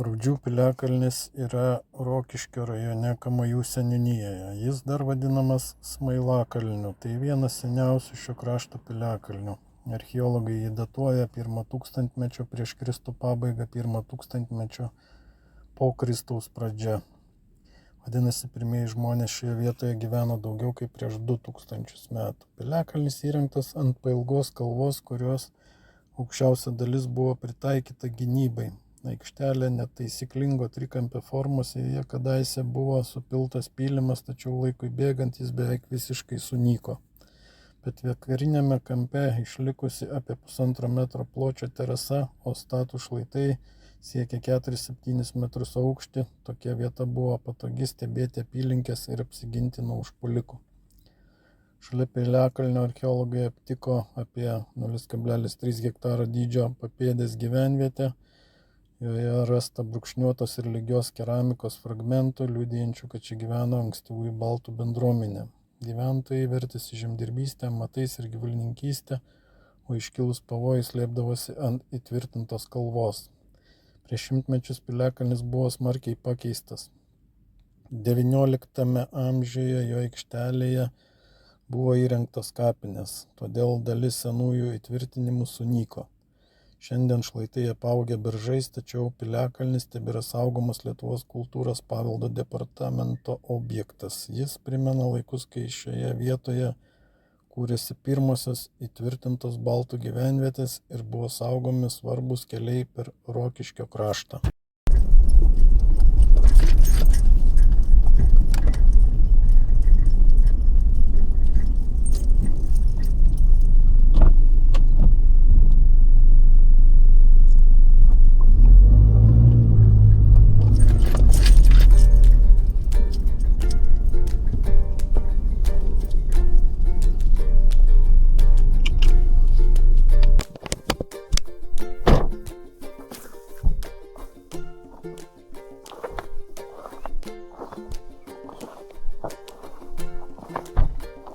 Rūdžių piliakalnis yra Rokiškio rajone Kamajų seniūnijoje. Jis dar vadinamas Smailakalniu. Tai vienas seniausių šio krašto piliakalnių. Archeologai jį datuoja 1 tūkstantmečio prieš Kristų pabaigą, 1 tūkstantmečio po Kristaus pradžia. Vadinasi, pirmieji žmonės šioje vietoje gyveno daugiau kaip prieš 2000 metų. Piliakalnis įrengtas ant pailgos kalvos, kurios aukščiausia dalis buvo pritaikyta gynybai. Aikštelė netaisyklingo trikampio formos, joje kadaise buvo supiltas pylimas, tačiau laikui bėgant jis beveik visiškai sunyko. Bet vakarinėme kampe išlikusi apie 1,5 metro pločio terasa, o statūs šlaitai siekia 4-7 metrus aukštį. Tokia vieta buvo patogi stebėti apylinkes ir apsiginti nuo užpuolikų. Šalia piliakalnio archeologai aptiko apie 0,3 hektaro dydžio papėdės gyvenvietę. Joje rasta brūkšniuotos ir lygios keramikos fragmentų, liudijančių, kad čia gyveno ankstyvųjų baltų bendruomenė. Gyventojai vertėsi žemdirbystę, amatais ir gyvulininkystę, o iškilus pavojui slėpdavosi ant įtvirtintos kalvos. Prieš 100 mečius piliakalnis buvo smarkiai pakeistas. XIX amžiuje jo aikštelėje buvo įrengtos kapinės, todėl dalis senųjų įtvirtinimų sunyko. Šiandien šlaitai apaugę beržais, tačiau piliakalnis tebėra saugomas Lietuvos kultūros paveldo departamento objektas. Jis primena laikus, kai šioje vietoje kūrėsi pirmosios įtvirtintos baltų gyvenvietės ir buvo saugomi svarbus keliai per Rokiškio kraštą.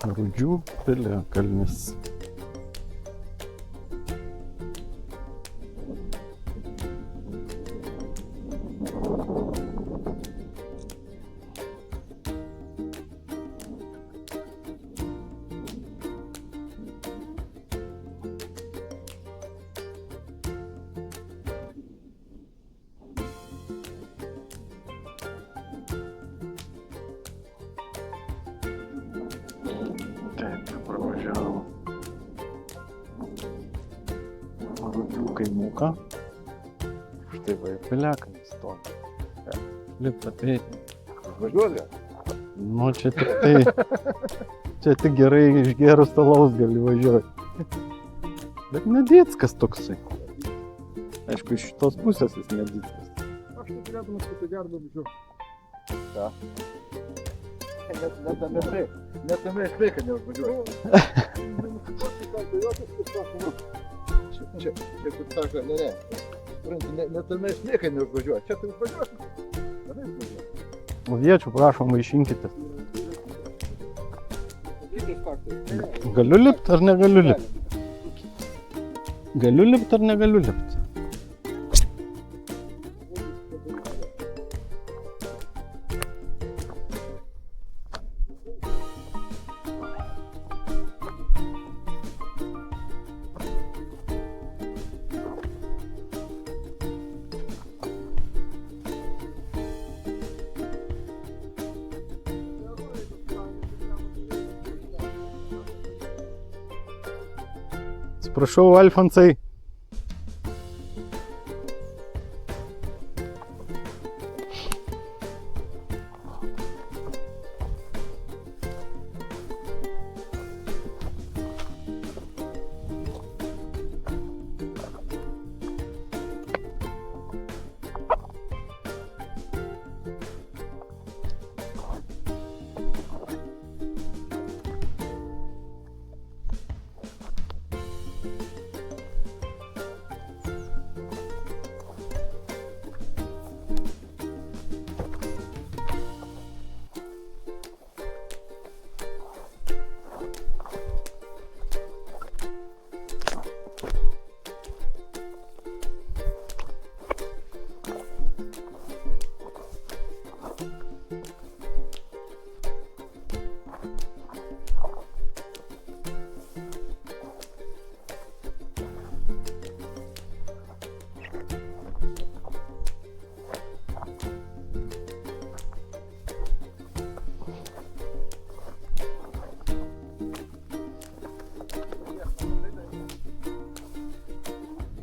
Rūdžių piliakalnis. Taip, pravažiavom Rūdžių kaimuką. Štai va ir piliakalnis stovi. Lipt apeiti. Važiuoja? Nu, čia tik gerai išgerus alaus gali važiuoti. Bet nedėckas toksai. Aišku, iš šitos pusės jis nedėckas. Aš tai turėdamas, kad tai gerda važiuoju. Ką? Net tame esmė, kad neužvažiuoju. Čia, kaip sako, ne. Net tame esmė, kad neužvažiuoju. Čia tai užvažiuoju. Viečių, prašom, vaišinkite. Kitas faktas. Galiu lipt ar negaliu lipt? Galiu lipt ar negaliu lipt? Atsiprašau, Alfonsai.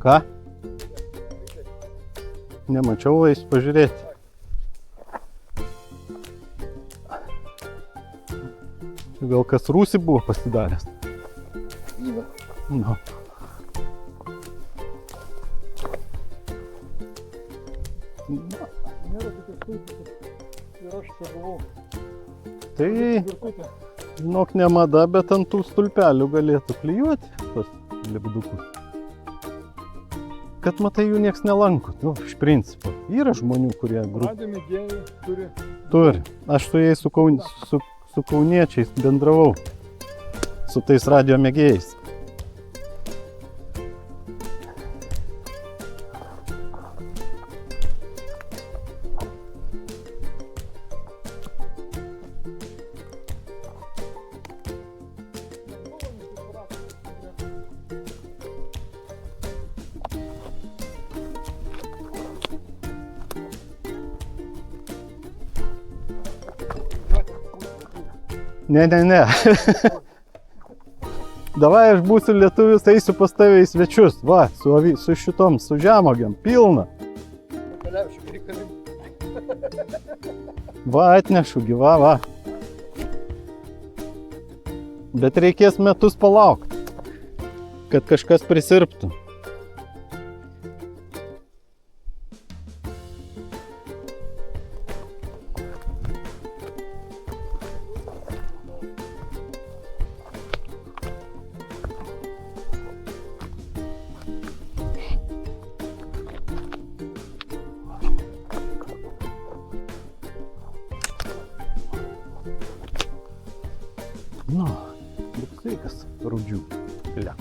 Ką? Nemačiau, eis pažiūrėti. Gal kas rūsį buvo pasidaręs? Vyno. Nu. Nėra tokios stulpės. Ir aš čia buvau. Tai, Virtutė. žinok, ne mada, bet ant tų stulpelių galėtų klijuoti tos lipdukus. Kad matai, jų nieks nelanko, nu, iš principo. Yra žmonių, kurie Radio mėgėjai turi. turi. Aš su jais, su kauniečiais bendravau. Su tais radio mėgėjais. Ne. Davai, aš būsiu lietuvis, eisiu pas tave į svečius. Va, su šitom, su žemogiam, pilna. Kaliaušiu reikalingi. Va, atnešu gyva, va. Bet reikės metus palaukti, kad kažkas prisirptų. Nu, būk sveikas, rūdžių. Lia.